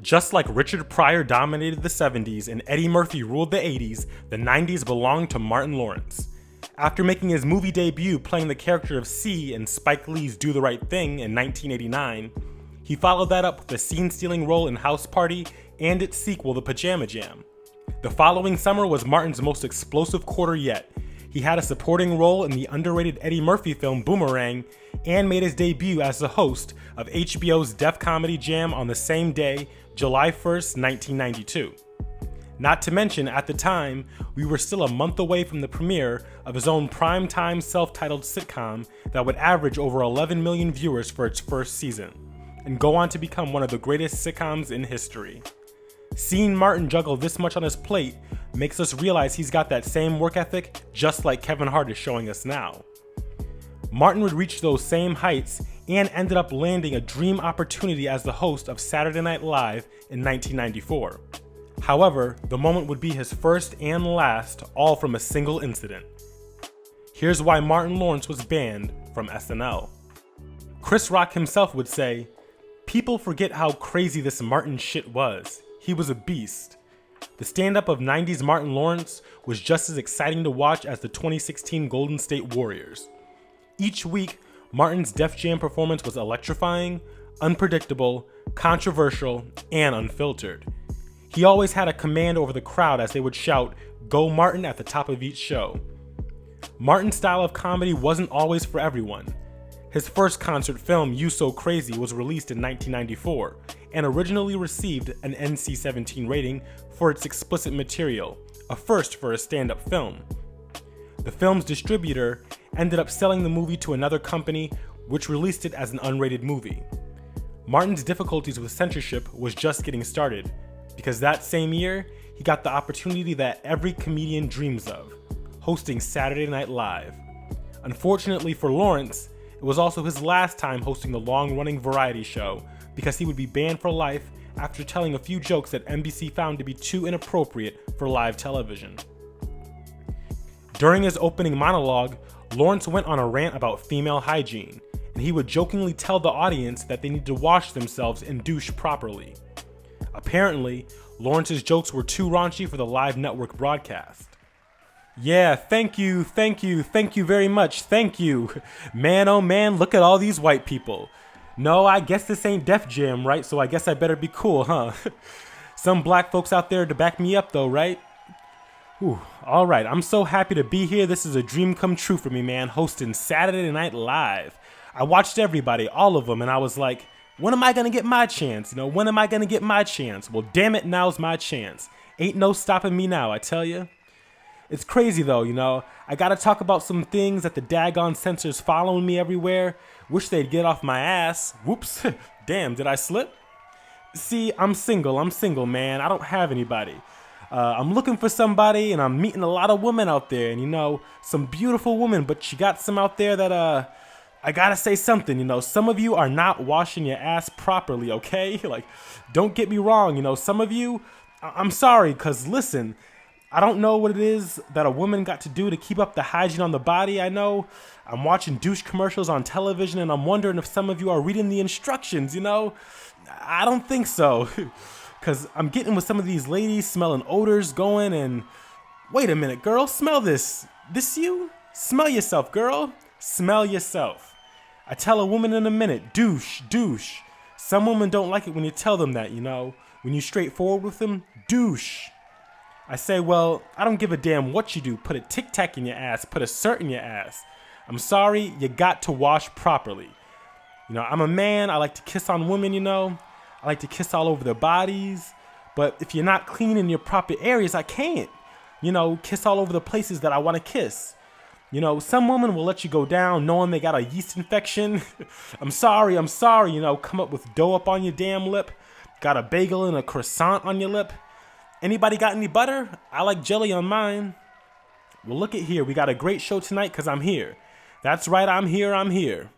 Just like Richard Pryor dominated the 70s and Eddie Murphy ruled the 80s, the 90s belonged to Martin Lawrence. After making his movie debut playing the character of C in Spike Lee's Do the Right Thing in 1989, he followed that up with a scene-stealing role in House Party and its sequel, The Pajama Jam. The following summer was Martin's most explosive quarter yet. He had a supporting role in the underrated Eddie Murphy film Boomerang and made his debut as the host of HBO's Def Comedy Jam on the same day, July 1st, 1992. Not to mention, at the time, we were still a month away from the premiere of his own primetime self-titled sitcom that would average over 11 million viewers for its first season, and go on to become one of the greatest sitcoms in history. Seeing Martin juggle this much on his plate makes us realize he's got that same work ethic just like Kevin Hart is showing us now. Martin would reach those same heights and ended up landing a dream opportunity as the host of Saturday Night Live in 1994. However, the moment would be his first and last, all from a single incident. Here's why Martin Lawrence was banned from SNL. Chris Rock himself would say, "People forget how crazy this Martin shit was. He was a beast." The stand-up of 90s Martin Lawrence was just as exciting to watch as the 2016 Golden State Warriors. Each week, Martin's Def Jam performance was electrifying, unpredictable, controversial, and unfiltered. He always had a command over the crowd as they would shout, "Go Martin" at the top of each show. Martin's style of comedy wasn't always for everyone. His first concert film, You So Crazy, was released in 1994 and originally received an NC-17 rating for its explicit material, a first for a stand-up film. The film's distributor ended up selling the movie to another company, which released it as an unrated movie. Martin's difficulties with censorship was just getting started, because that same year, he got the opportunity that every comedian dreams of, hosting Saturday Night Live. Unfortunately for Lawrence, it was also his last time hosting the long-running variety show, because he would be banned for life after telling a few jokes that NBC found to be too inappropriate for live television. During his opening monologue, Lawrence went on a rant about female hygiene, and he would jokingly tell the audience that they need to wash themselves and douche properly. Apparently, Lawrence's jokes were too raunchy for the live network broadcast. "Yeah, thank you very much, thank you. Man, oh man, look at all these white people. No, I guess this ain't Def Jam, right? So I guess I better be cool, huh? Some black folks out there to back me up though, right? Whew, all right, I'm so happy to be here. This is a dream come true for me, man, hosting Saturday Night Live. I watched everybody, all of them, and I was like, when am I gonna get my chance? When am I gonna get my chance? Well, damn it, now's my chance. Ain't no stopping me now, I tell you. It's crazy though, I gotta talk about some things that the daggone censors following me everywhere. Wish they'd get off my ass. Whoops, damn, did I slip? See, I'm single, man. I don't have anybody. I'm looking for somebody, and I'm meeting a lot of women out there, and some beautiful women, but you got some out there that, I gotta say something, some of you are not washing your ass properly, okay? Don't get me wrong, some of you, I'm sorry, cause listen, I don't know what it is that a woman got to do to keep up the hygiene on the body. I know I'm watching douche commercials on television, and I'm wondering if some of you are reading the instructions, I don't think so. Because I'm getting with some of these ladies smelling odors going, and wait a minute, girl, smell this. This you? Smell yourself, girl. Smell yourself. I tell a woman in a minute, douche, douche. Some women don't like it when you tell them that, when you're straightforward with them, douche. I say, well, I don't give a damn what you do. Put a Tic Tac in your ass, put a cert in your ass. I'm sorry, you got to wash properly. I'm a man, I like to kiss on women, I like to kiss all over their bodies, but if you're not clean in your proper areas, I can't, kiss all over the places that I want to kiss. Some women will let you go down knowing they got a yeast infection. I'm sorry, come up with dough up on your damn lip, got a bagel and a croissant on your lip. Anybody got any butter? I like jelly on mine. Well, look at here, we got a great show tonight because I'm here. That's right, I'm here.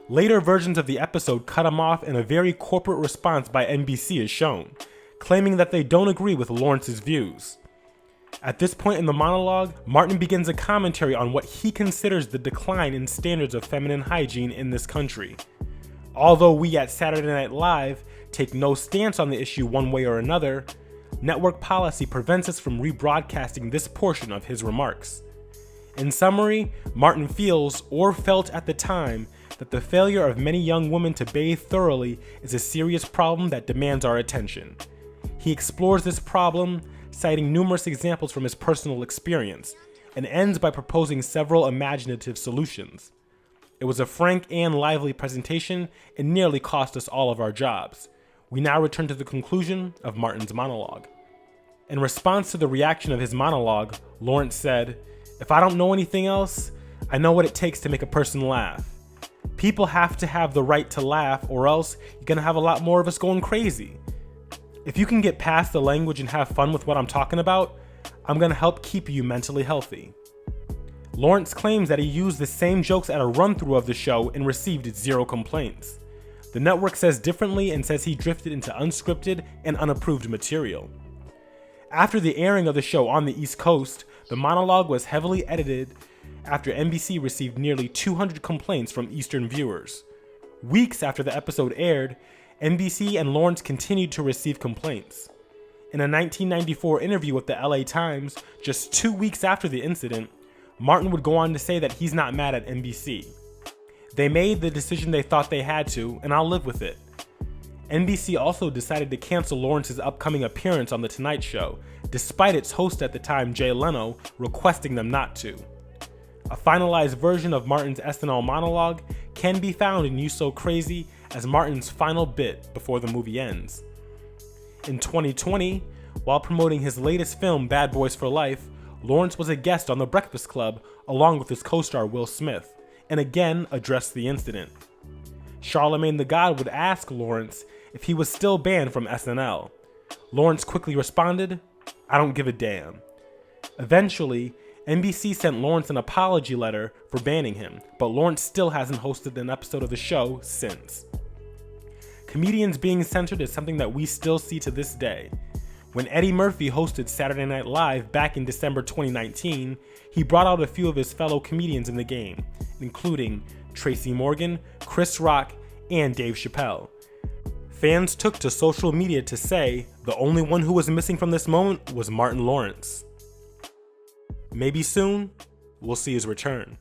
Later versions of the episode cut him off, and a very corporate response by NBC is shown, claiming that they don't agree with Lawrence's views. At this point in the monologue, Martin begins a commentary on what he considers the decline in standards of feminine hygiene in this country. Although we at Saturday Night Live take no stance on the issue one way or another, network policy prevents us from rebroadcasting this portion of his remarks. In summary, Martin feels, or felt at the time, that the failure of many young women to bathe thoroughly is a serious problem that demands our attention. He explores this problem, citing numerous examples from his personal experience, and ends by proposing several imaginative solutions. It was a frank and lively presentation and nearly cost us all of our jobs. We now return to the conclusion of Martin's monologue. In response to the reaction of his monologue, Lawrence said, "If I don't know anything else, I know what it takes to make a person laugh. People have to have the right to laugh, or else you're gonna have a lot more of us going crazy. If you can get past the language and have fun with what I'm talking about, I'm gonna help keep you mentally healthy." Lawrence claims that he used the same jokes at a run-through of the show and received 0 complaints. The network says differently and says he drifted into unscripted and unapproved material. After the airing of the show on the East Coast, the monologue was heavily edited after NBC received nearly 200 complaints from Eastern viewers. Weeks after the episode aired, NBC and Lawrence continued to receive complaints. In a 1994 interview with the LA Times, just 2 weeks after the incident, Martin would go on to say that he's not mad at NBC. "They made the decision they thought they had to, and I'll live with it." NBC also decided to cancel Lawrence's upcoming appearance on The Tonight Show, despite its host at the time, Jay Leno, requesting them not to. A finalized version of Martin's SNL monologue can be found in You So Crazy as Martin's final bit before the movie ends. In 2020, while promoting his latest film, Bad Boys for Life, Lawrence was a guest on The Breakfast Club along with his co-star Will Smith, and again addressed the incident. Charlemagne the God would ask Lawrence if he was still banned from SNL. Lawrence quickly responded, "I don't give a damn." Eventually, NBC sent Lawrence an apology letter for banning him, but Lawrence still hasn't hosted an episode of the show since. Comedians being censored is something that we still see to this day. When Eddie Murphy hosted Saturday Night Live back in December 2019, he brought out a few of his fellow comedians in the game, including Tracy Morgan, Chris Rock, and Dave Chappelle. Fans took to social media to say the only one who was missing from this moment was Martin Lawrence. Maybe soon, we'll see his return.